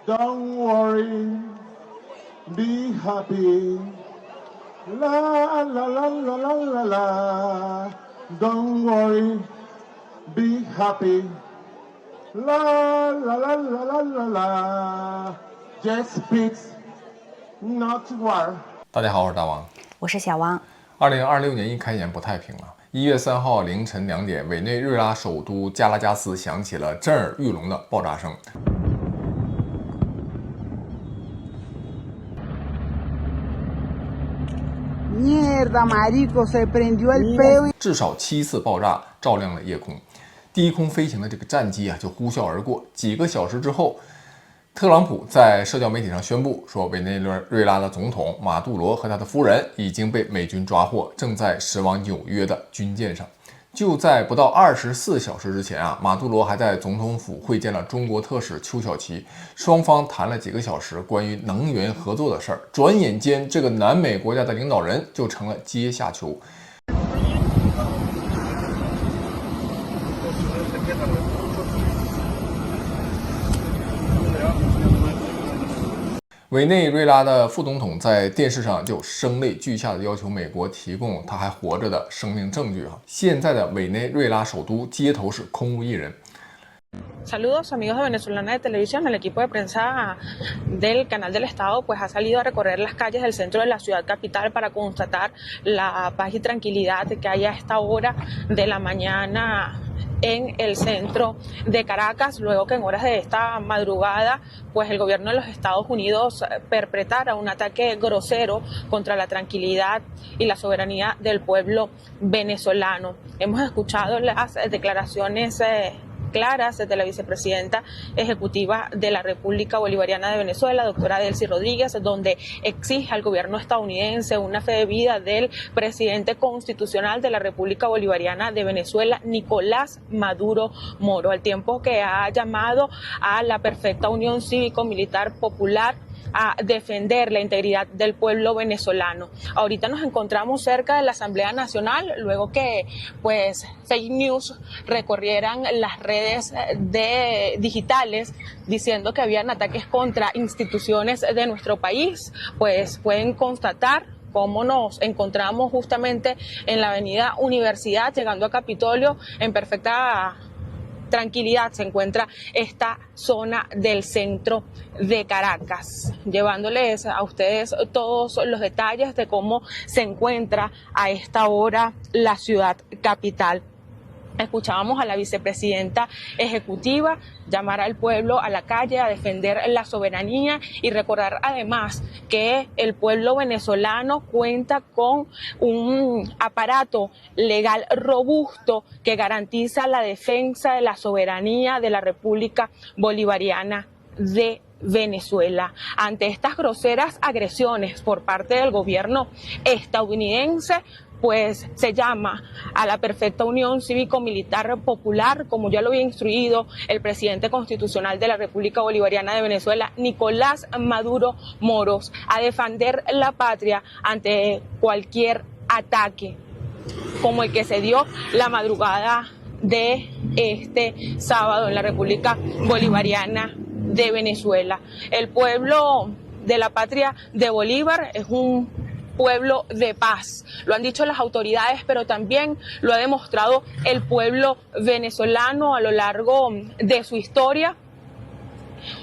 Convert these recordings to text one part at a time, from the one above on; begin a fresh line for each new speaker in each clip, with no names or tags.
Don't worry, be happy. La la la la la la la. Don't worry, be happy. La la la la la la la. Just peace, not war.
大家好，我是大王，
我是小王。
2026年一开年不太平了。1月3号凌晨2点，委内瑞拉首都加拉加斯响起了震耳欲聋的爆炸声。至少7次爆炸照亮了夜空，低空飞行的这个战机就呼啸而过。几个小时之后，特朗普在社交媒体上宣布说，委内瑞拉的总统马杜罗和他的夫人已经被美军抓获，正在驶往纽约的军舰上。就在不到24小时之前马杜罗还在总统府会见了中国特使邱小琪，双方谈了几个小时关于能源合作的事儿。转眼间，这个南美国家的领导人就成了阶下囚。委内瑞拉的副总统在电视上就声泪俱下的要求美国提供他还活着的生命证据现在的委内瑞拉首都街头是空无一人。
Saludos amigos de Venezolana de Televisión, el equipo de prensa del canal del Estado pues ha salido a recorrer las calles del centro de la ciudad capital para constatar la paz y tranquilidad que hay a esta hora de la mañana en el centro de Caracas, luego que en horas de esta madrugada pues el gobierno de los Estados Unidos perpetrara un ataque grosero contra la tranquilidad y la soberanía del pueblo venezolano. Hemos escuchado las declaraciones claras de la vicepresidenta ejecutiva de la República Bolivariana de Venezuela, doctora Delcy Rodríguez, donde exige al gobierno estadounidense una fe de vida del presidente constitucional de la República Bolivariana de Venezuela, Nicolás Maduro Moro, al tiempo que ha llamado a la perfecta unión cívico-militar popular a defender la integridad del pueblo venezolano. Ahorita nos encontramos cerca de la Asamblea Nacional, luego que pues fake news recorrieran las redes digitales diciendo que habían ataques contra instituciones de nuestro país, pues pueden constatar cómo nos encontramos justamente en la avenida Universidad, llegando a Capitolio en perfecta tranquilidad. Se encuentra esta zona del centro de Caracas, llevándoles a ustedes todos los detalles de cómo se encuentra a esta hora la ciudad capital. Escuchábamos a la vicepresidenta ejecutiva llamar al pueblo a la calle a defender la soberanía y recordar además que el pueblo venezolano cuenta con un aparato legal robusto que garantiza la defensa de la soberanía de la República Bolivariana de Venezuela. Ante estas groseras agresiones por parte del gobierno estadounidense, pues se llama a la perfecta unión cívico-militar popular, como ya lo había instruido el presidente constitucional de la República Bolivariana de Venezuela, Nicolás Maduro Moros, a defender la patria ante cualquier ataque, como el que se dio la madrugada de este sábado en la República Bolivariana de Venezuela. El pueblo de la patria de Bolívar es un pueblo de paz, lo han dicho las autoridades, pero también lo ha demostrado el pueblo venezolano a lo largo de su historia.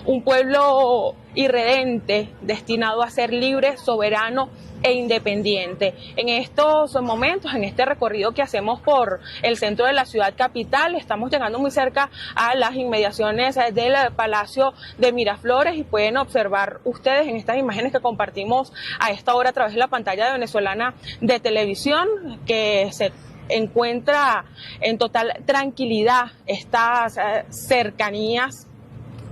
Un pueblo irredente, destinado a ser libre, soberano e independiente. En estos momentos, en este recorrido que hacemos por el centro de la ciudad capital, estamos llegando muy cerca a las inmediaciones del Palacio de Miraflores y pueden observar ustedes en estas imágenes que compartimos a esta hora a través de la pantalla de Venezolana de Televisión que se encuentra en total tranquilidad estas cercanías.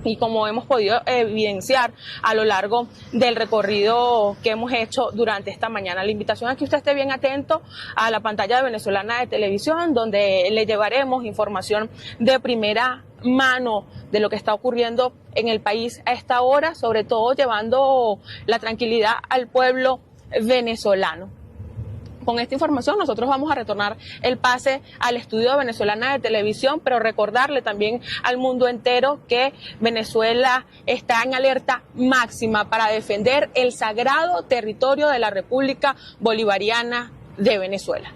Y como hemos podido evidenciar a lo largo del recorrido que hemos hecho durante esta mañana. La invitación es que usted esté bien atento a la pantalla de Venezolana de Televisión, donde le llevaremos información de primera mano de lo que está ocurriendo en el país a esta hora, sobre todo llevando la tranquilidad al pueblo venezolano. Con esta información nosotros vamos a retornar el pase al estudio de Venezolana de Televisión, pero recordarle también al mundo entero que Venezuela está en alerta máxima para defender el sagrado territorio de la República Bolivariana de Venezuela.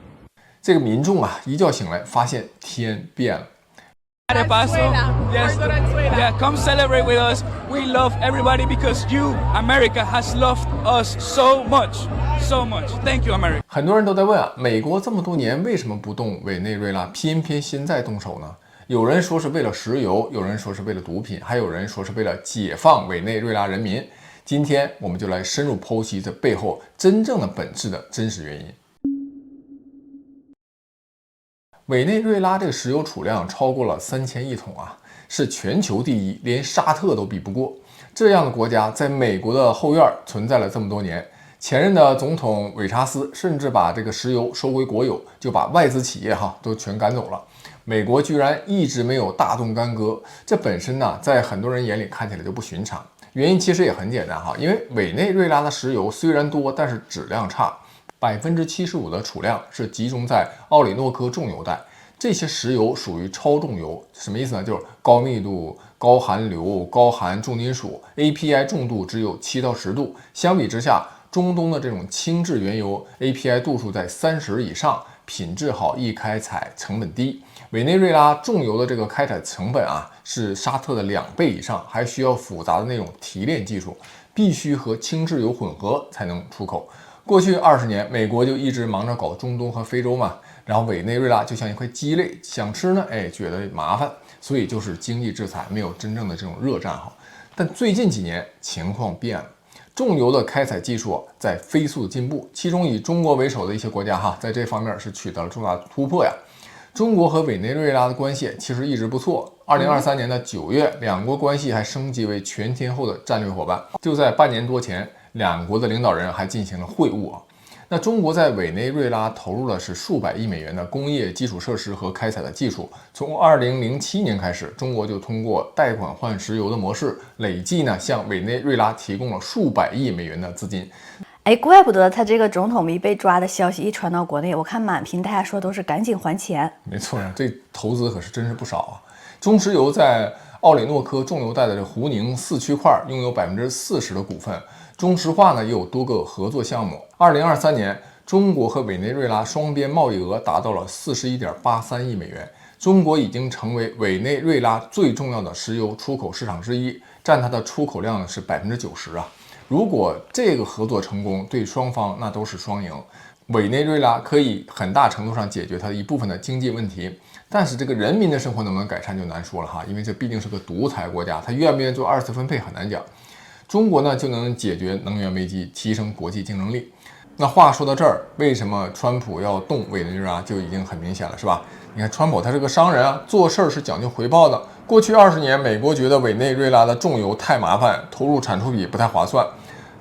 这个民众啊，一觉醒来发现天变了。
De paso, yes, yeah, come celebrate with us. We love everybody because you, America, has loved us so much, so much. Thank you, America.
很多人都在问啊，美国这么多年为什么不动委内瑞拉，偏偏现在动手呢？有人说是为了石油，有人说是为了毒品，还有人说是为了解放委内瑞拉人民。今天我们就来深入剖析这背后真正的本质的真实原因。委内瑞拉这个石油储量超过了3000亿桶啊，是全球第一，连沙特都比不过。这样的国家在美国的后院存在了这么多年，前任的总统韦查斯甚至把这个石油收归国有，就把外资企业都全赶走了。美国居然一直没有大动干戈，这本身呢，在很多人眼里看起来就不寻常。原因其实也很简单因为委内瑞拉的石油虽然多，但是质量差。75%的储量是集中在奥里诺科重油带，这些石油属于超重油，什么意思呢？就是高密度、高含硫、高含重金属 ，API 重度只有7到10度。相比之下，中东的这种轻质原油 API 度数在30以上，品质好，易开采，成本低。委内瑞拉重油的这个开采成本是沙特的2倍以上，还需要复杂的那种提炼技术，必须和轻质油混合才能出口。过去20年，美国就一直忙着搞中东和非洲嘛，然后委内瑞拉就像一块鸡肋，想吃呢，觉得麻烦，所以就是经济制裁，没有真正的这种热战但最近几年情况变了，重油的开采技术在飞速进步，其中以中国为首的一些国家在这方面是取得了重大的突破呀。中国和委内瑞拉的关系其实一直不错，2023年的9月，两国关系还升级为全天候的战略伙伴。就在半年多前，两国的领导人还进行了会晤那中国在委内瑞拉投入的是数百亿美元的工业基础设施和开采的技术。从2007年开始，中国就通过贷款换石油的模式，累计向委内瑞拉提供了数百亿美元的资金。
怪不得他这个总统迷被抓的消息一传到国内，我看满屏大家说都是赶紧还钱。
没错呀，这投资可是真是不少中石油在奥里诺科重油带的这胡宁4区块拥有40%的股份。中石化呢也有多个合作项目。2023年，中国和委内瑞拉双边贸易额达到了41.83亿美元。中国已经成为委内瑞拉最重要的石油出口市场之一，占它的出口量是90%如果这个合作成功，对双方那都是双赢。委内瑞拉可以很大程度上解决它的一部分的经济问题，但是这个人民的生活能不能改善就难说了因为这毕竟是个独裁国家，它愿不愿意做2次分配很难讲。中国呢就能解决能源危机，提升国际竞争力。那话说到这儿，为什么川普要动委内瑞拉就已经很明显了，是吧？你看川普他是个商人做事是讲究回报的。过去20年，美国觉得委内瑞拉的重油太麻烦，投入产出比不太划算。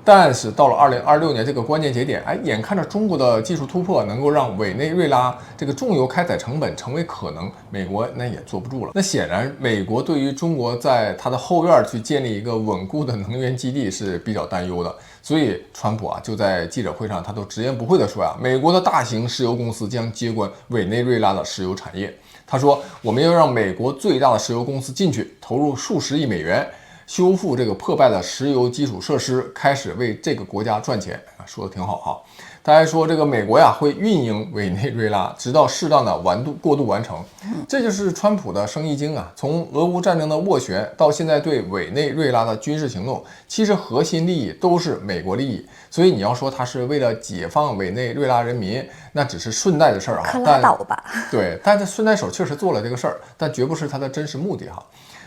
但是到了2026年这个关键节点，眼看着中国的技术突破能够让委内瑞拉这个重油开采成本成为可能，美国那也坐不住了。那显然，美国对于中国在它的后院去建立一个稳固的能源基地是比较担忧的。所以，川普就在记者会上他都直言不讳地说美国的大型石油公司将接管委内瑞拉的石油产业。他说，我们要让美国最大的石油公司进去，投入数十亿美元。修复这个破败的石油基础设施，开始为这个国家赚钱，说的挺好他还说这个美国会运营委内瑞拉，直到适当的过渡完成。这就是川普的生意经从俄乌战争的斡旋到现在对委内瑞拉的军事行动，其实核心利益都是美国利益。所以你要说他是为了解放委内瑞拉人民，那只是顺带的事
可拉倒吧。
对，但他顺带手确实做了这个事儿，但绝不是他的真实目的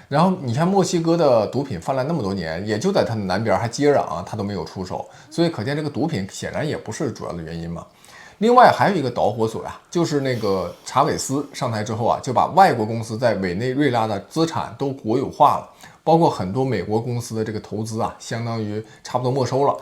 然后你看墨西哥的毒品泛滥那么多年，也就在它的南边还接壤它都没有出手，所以可见这个毒品显然也不是主要的原因嘛。另外还有一个导火索就是那个查韦斯上台之后就把外国公司在委内瑞拉的资产都国有化了，包括很多美国公司的这个投资相当于差不多没收了。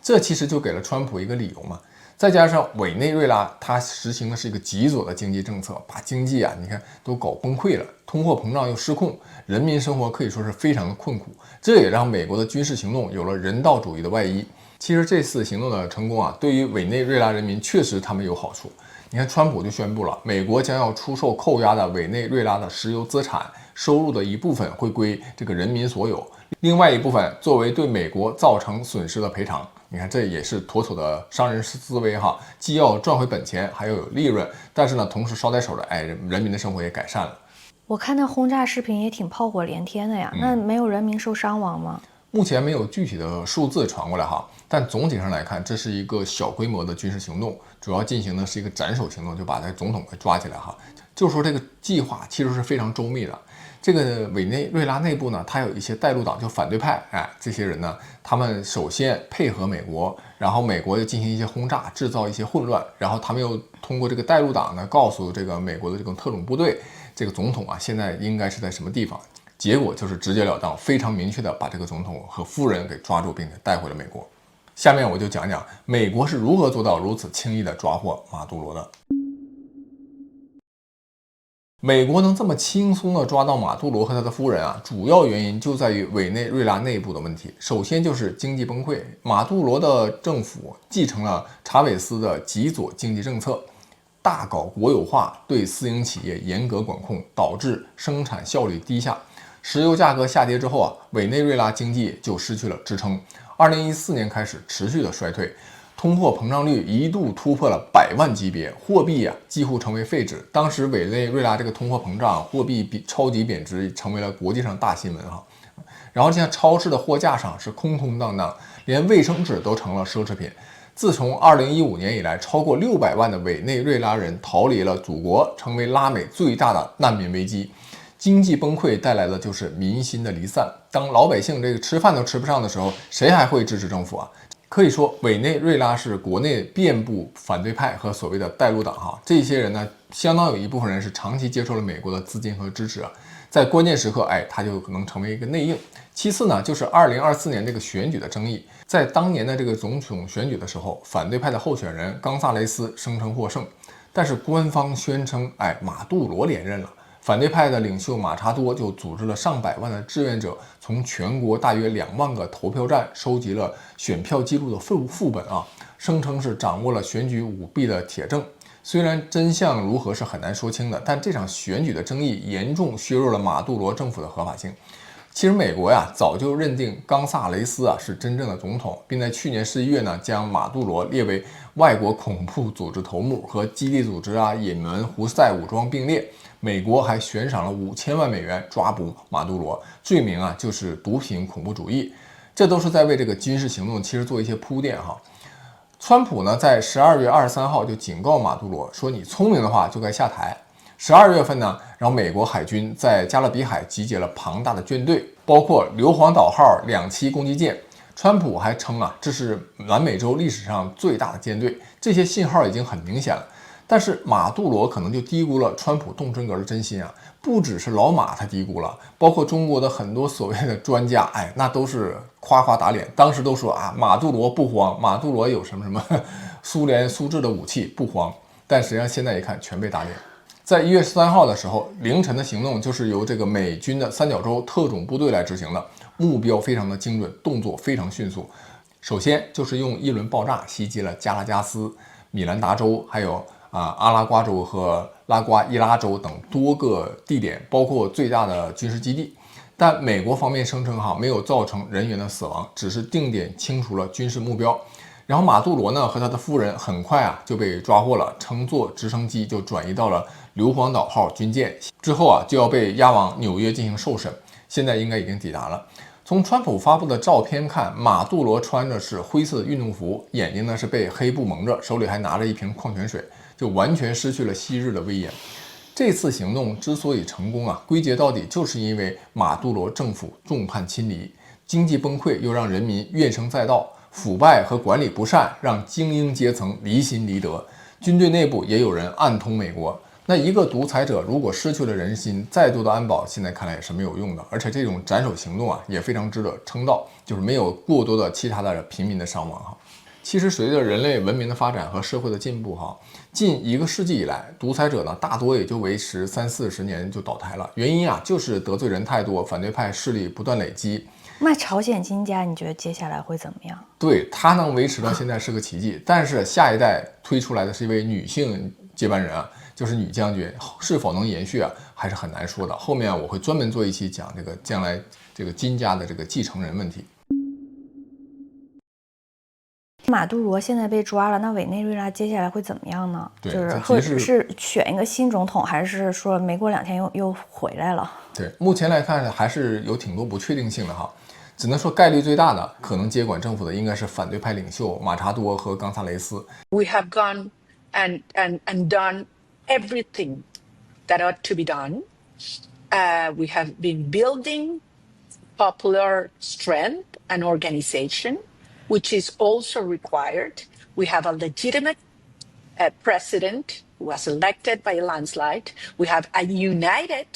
这其实就给了川普一个理由嘛。再加上委内瑞拉它实行的是一个极左的经济政策，把经济你看都搞崩溃了，通货膨胀又失控，人民生活可以说是非常的困苦。这也让美国的军事行动有了人道主义的外衣。其实这次行动的成功啊，对于委内瑞拉人民确实他们有好处。你看，川普就宣布了，美国将要出售扣押的委内瑞拉的石油资产，收入的一部分会归这个人民所有，另外一部分作为对美国造成损失的赔偿。你看，这也是妥妥的商人思维哈，既要赚回本钱，还要有利润，但是呢，同时捎带手的，人民的生活也改善了。
我看那轰炸视频也挺炮火连天的呀，那没有人民受伤亡吗？
目前没有具体的数字传过来哈，但总体上来看，这是一个小规模的军事行动，主要进行的是一个斩首行动，就把这总统给抓起来哈。就说这个计划其实是非常周密的。这个委内瑞拉内部呢，它有一些带路党，就反对派，这些人呢，他们首先配合美国，然后美国又进行一些轰炸，制造一些混乱，然后他们又通过这个带路党呢，告诉这个美国的这个特种部队，这个总统啊，现在应该是在什么地方。结果就是直截了当，非常明确的把这个总统和夫人给抓住，并且带回了美国。下面我就讲讲美国是如何做到如此轻易的抓获马杜罗的。美国能这么轻松的抓到马杜罗和他的夫人啊，主要原因就在于委内瑞拉内部的问题。首先就是经济崩溃，马杜罗的政府继承了查韦斯的极左经济政策，大搞国有化，对私营企业严格管控，导致生产效率低下。石油价格下跌之后啊，委内瑞拉经济就失去了支撑。2014年开始持续的衰退，通货膨胀率一度突破了100万级别，货币啊几乎成为废纸。当时委内瑞拉这个通货膨胀，货币超级贬值，成为了国际上大新闻哈。然后像超市的货架上是空空荡荡，连卫生纸都成了奢侈品。自从2015年以来，超过600万的委内瑞拉人逃离了祖国，成为拉美最大的难民危机。经济崩溃带来的就是民心的离散。当老百姓这个吃饭都吃不上的时候，谁还会支持政府啊？可以说，委内瑞拉是国内遍布反对派和所谓的带路党哈。这些人呢，相当有一部分人是长期接受了美国的资金和支持啊，在关键时刻，他就可能成为一个内应。其次呢，就是2024年这个选举的争议。在当年的这个总统选举的时候，反对派的候选人冈萨雷斯声称获胜，但是官方宣称，马杜罗连任了。反对派的领袖马查多就组织了上百万的志愿者，从全国大约2万个投票站收集了选票记录的副本啊，声称是掌握了选举舞弊的铁证。虽然真相如何是很难说清的，但这场选举的争议严重削弱了马杜罗政府的合法性。其实美国呀早就认定冈萨雷斯是真正的总统，并在去年11月呢将马杜罗列为外国恐怖组织头目，和基地组织也门胡塞武装并列。美国还悬赏了5000万美元抓捕马杜罗，罪名就是毒品恐怖主义。这都是在为这个军事行动其实做一些铺垫哈。川普呢在12月23号就警告马杜罗说，你聪明的话就该下台。12月份呢，然后美国海军在加勒比海集结了庞大的舰队，包括硫磺岛号2栖攻击舰。川普还称这是南美洲历史上最大的舰队，这些信号已经很明显了。但是马杜罗可能就低估了川普动真格的真心不只是老马他低估了，包括中国的很多所谓的专家，那都是夸夸打脸。当时都说马杜罗不慌，马杜罗有什么苏制的武器不慌，但实际上现在一看全被打脸。在1月13号的时候，凌晨的行动就是由这个美军的三角洲特种部队来执行的，目标非常的精准，动作非常迅速。首先就是用一轮爆炸袭击了加拉加斯、米兰达州，还有阿拉瓜州和拉瓜伊拉州等多个地点，包括最大的军事基地。但美国方面声称没有造成人员的死亡，只是定点清除了军事目标。然后马杜罗呢和他的夫人很快就被抓获了，乘坐直升机就转移到了硫磺岛号军舰，之后就要被押往纽约进行受审，现在应该已经抵达了。从川普发布的照片看，马杜罗穿着是灰色的运动服，眼睛呢是被黑布蒙着，手里还拿着一瓶矿泉水，就完全失去了昔日的威严。这次行动之所以成功归结到底就是因为马杜罗政府众叛亲离，经济崩溃又让人民怨声载道，腐败和管理不善让精英阶层离心离德，军队内部也有人暗通美国。那一个独裁者如果失去了人心，再多的安保现在看来也是没有用的。而且这种斩首行动也非常值得称道，就是没有过多的其他的平民的伤亡其实随着人类文明的发展和社会的进步近1个世纪以来，独裁者呢大多也就维持30-40年就倒台了。原因就是得罪人太多，反对派势力不断累积。
那朝鲜金家，你觉得接下来会怎么样？
对，他能维持到现在是个奇迹，但是下一代推出来的是一位女性接班人啊，就是女将军，是否能延续啊，还是很难说的。后面我会专门做一期讲这个将来这个金家的这个继承人问题。
马杜罗现在被抓了，那委内瑞拉接下来会怎么样呢？
对，
就是会是选一个新总统，还是说没过2天又回来了？
对，目前来看还是有挺多不确定性的哈，只能说概率最大的可能接管政府的应该是反对派领袖马查多和冈萨雷斯。
We have gone and done everything that ought to be done. We have been building popular strength and organization, which is also required. We have a legitimate president who was elected by a landslide. We have a united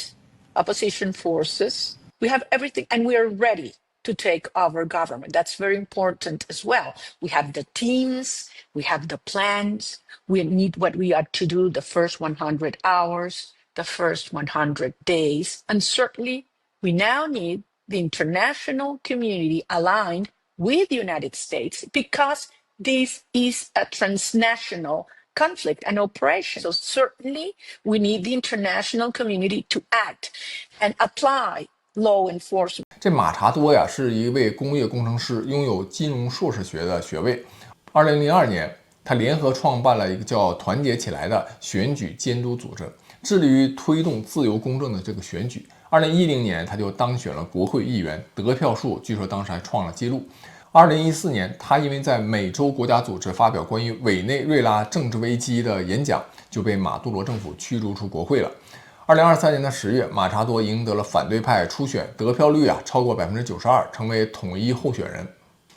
opposition forces. We have everything, and we are ready to take over government. That's very important as well. We have the teams, we have the plans. We need what we are to do the first 100 hours, the first 100 days, and certainly we now need the international community aligned with the United States because this is a transnational conflict and operation. So certainly we need the international community to act and apply law enforcement.
这马查多呀是一位工业工程师，拥有金融硕士学的学位。2002年，他联合创办了一个叫“团结起来”的选举监督组织，致力于推动自由公正的这个选举。2010年，他就当选了国会议员，得票数据说当时还创了纪录。2014年，他因为在美洲国家组织发表关于委内瑞拉政治危机的演讲，就被马杜罗政府驱逐出国会了。2023年的10月，马查多赢得了反对派初选，得票率超过92%，成为统一候选人。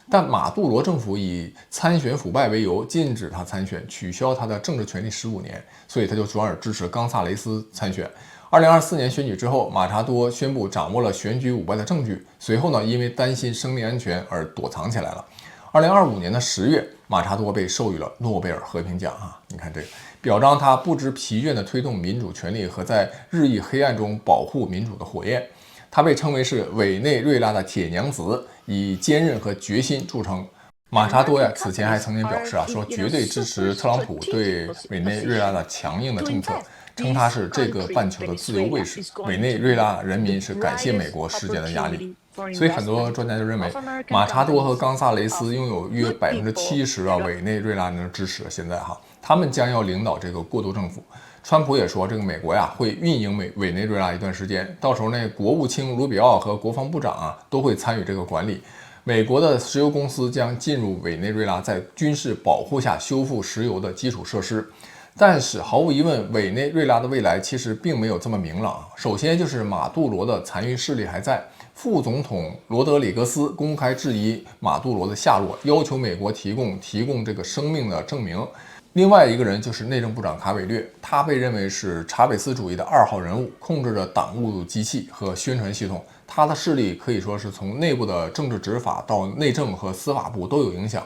但马杜罗政府以参选腐败为由，禁止他参选，取消他的政治权利15年，所以他就转而支持冈萨雷斯参选。2024年选举之后，马查多宣布掌握了选举舞弊的证据，随后呢，因为担心生命安全而躲藏起来了。2025年的10月，马查多被授予了诺贝尔和平奖啊！你看这个，表彰他不知疲倦地推动民主权利和在日益黑暗中保护民主的火焰。他被称为是委内瑞拉的铁娘子，以坚韧和决心著称。马查多此前还曾经表示说绝对支持特朗普对委内瑞拉的强硬的政策，称他是这个半球的自由卫士。委内瑞拉人民是感谢美国施加的压力。所以很多专家就认为，马查多和冈萨雷斯拥有约70%委内瑞拉人的支持。现在他们将要领导这个过渡政府。川普也说，这个美国会运营委内瑞拉一段时间，到时候国务卿卢比奥和国防部长都会参与这个管理。美国的石油公司将进入委内瑞拉，在军事保护下修复石油的基础设施。但是毫无疑问，委内瑞拉的未来其实并没有这么明朗。首先就是马杜罗的残余势力还在，副总统罗德里格斯公开质疑马杜罗的下落，要求美国提供这个生命的证明。另外一个人就是内政部长卡韦略，他被认为是查韦斯主义的2号人物，控制着党务机器和宣传系统。他的势力可以说是从内部的政治执法到内政和司法部都有影响。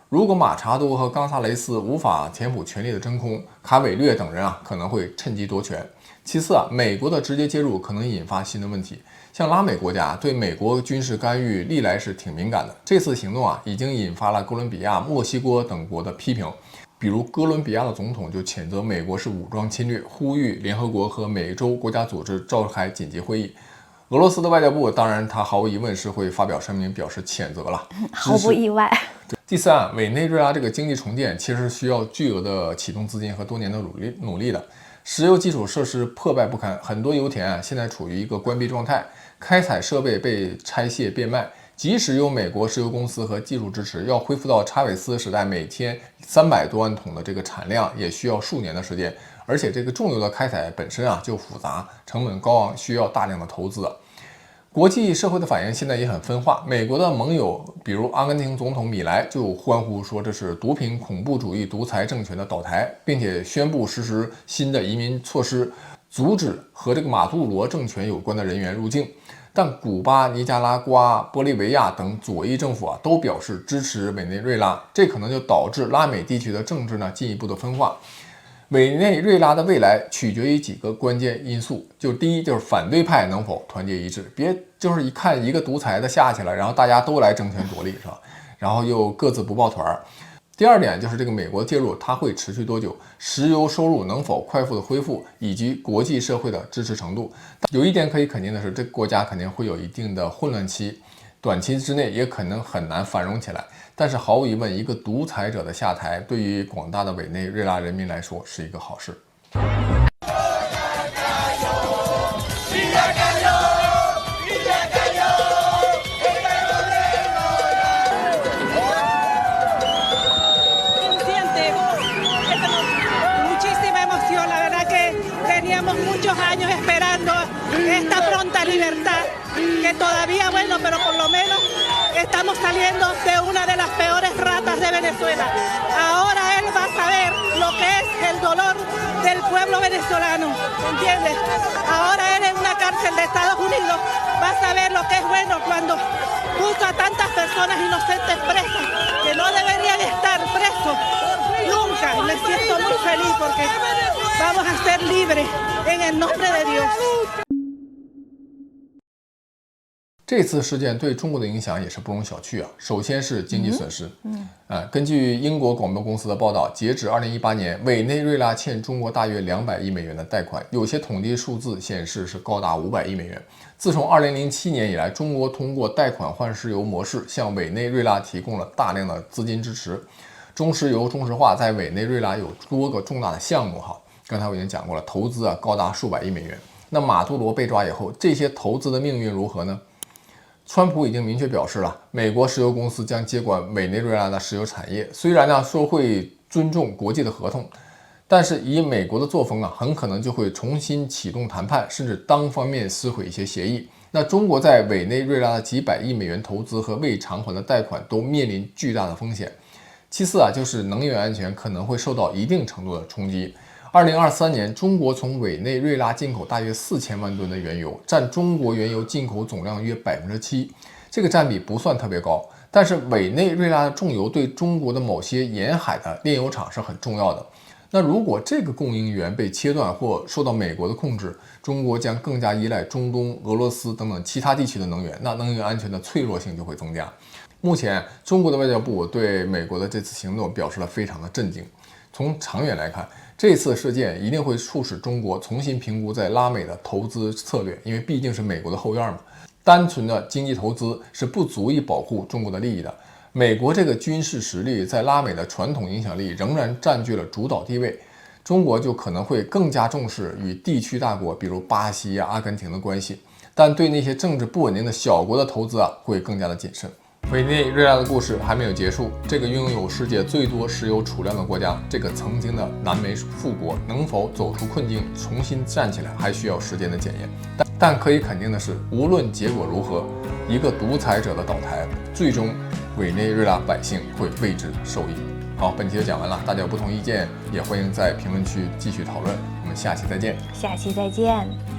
如果马查多和冈萨雷斯无法填补权力的真空，卡韦略等人可能会趁机夺权。其次美国的直接介入可能引发新的问题。像拉美国家对美国军事干预历来是挺敏感的，这次行动已经引发了哥伦比亚、墨西哥等国的批评。比如哥伦比亚的总统就谴责美国是武装侵略，呼吁联合国和美洲国家组织召开紧急会议。俄罗斯的外交部当然他毫无疑问是会发表声明表示谴责了，
毫不意外。
第三，委内瑞拉这个经济重建其实需要巨额的启动资金和多年的努力的。石油基础设施破败不堪，很多油田现在处于一个关闭状态，开采设备被拆卸变卖。即使有美国石油公司和技术支持，要恢复到查韦斯时代每天300多万桶的这个产量，也需要数年的时间。而且这个重油的开采本身就复杂，成本高昂，需要大量的投资。国际社会的反应现在也很分化，美国的盟友，比如阿根廷总统米莱就欢呼说这是毒品恐怖主义独裁政权的倒台，并且宣布实施新的移民措施，阻止和这个马杜罗政权有关的人员入境。但古巴、尼加拉瓜、玻利维亚等左翼政府都表示支持委内瑞拉，这可能就导致拉美地区的政治进一步的分化。委内瑞拉的未来取决于几个关键因素，就第一就是反对派能否团结一致，别就是一看一个独裁的下去了，然后大家都来争权夺利，是吧？然后又各自不抱团。第二点就是这个美国介入它会持续多久，石油收入能否快速的恢复，以及国际社会的支持程度。有一点可以肯定的是，这个国家肯定会有一定的混乱期，短期之内也可能很难繁荣起来。但是毫无疑问，一个独裁者的下台对于广大的委内瑞拉人民来说是一个好事。
Muchos años esperando esta pronta libertad, que todavía, bueno, pero por lo menos estamos saliendo de una de las peores ratas de Venezuela. Ahora él va a saber lo que es el dolor del pueblo venezolano, ¿entiendes? Ahora él en una cárcel de Estados Unidos va a saber lo que es bueno cuando puso a tantas personas inocentes presas, que no deberían estar presos nunca. Me siento muy feliz porque vamos a ser libres en el nombre de Dios。
这次事件对中国的影响也是不容小觑啊。首先是经济损失。根据英国广播公司的报道，截止2018年，委内瑞拉欠中国大约200亿美元的贷款，有些统计数字显示是高达500亿美元。自从2007年以来，中国通过贷款换石油模式向委内瑞拉提供了大量的资金支持。中石油、中石化在委内瑞拉有多个重大的项目哈。刚才我已经讲过了，投资高达数百亿美元。那马杜罗被抓以后，这些投资的命运如何呢？川普已经明确表示了，美国石油公司将接管委内瑞拉的石油产业。虽然说会尊重国际的合同，但是以美国的作风很可能就会重新启动谈判，甚至单方面撕毁一些协议。那中国在委内瑞拉的几百亿美元投资和未偿还的贷款都面临巨大的风险。其次就是能源安全可能会受到一定程度的冲击。2023年，中国从委内瑞拉进口大约4000万吨的原油，占中国原油进口总量约7%，这个占比不算特别高。但是委内瑞拉的重油对中国的某些沿海的炼油厂是很重要的。那如果这个供应源被切断或受到美国的控制，中国将更加依赖中东、俄罗斯等等其他地区的能源，那能源安全的脆弱性就会增加。目前，中国的外交部对美国的这次行动表示了非常的震惊。从长远来看，这次事件一定会促使中国重新评估在拉美的投资策略，因为毕竟是美国的后院嘛。单纯的经济投资是不足以保护中国的利益的。美国这个军事实力在拉美的传统影响力仍然占据了主导地位，中国就可能会更加重视与地区大国，比如巴西阿根廷的关系，但对那些政治不稳定的小国的投资会更加的谨慎。委内瑞拉的故事还没有结束，这个拥有世界最多石油储量的国家，这个曾经的南美富国能否走出困境，重新站起来，还需要时间的检验。但可以肯定的是，无论结果如何，一个独裁者的倒台，最终委内瑞拉百姓会为之受益。好，本期就讲完了，大家有不同意见，也欢迎在评论区继续讨论。我们下期再见。
下期再见。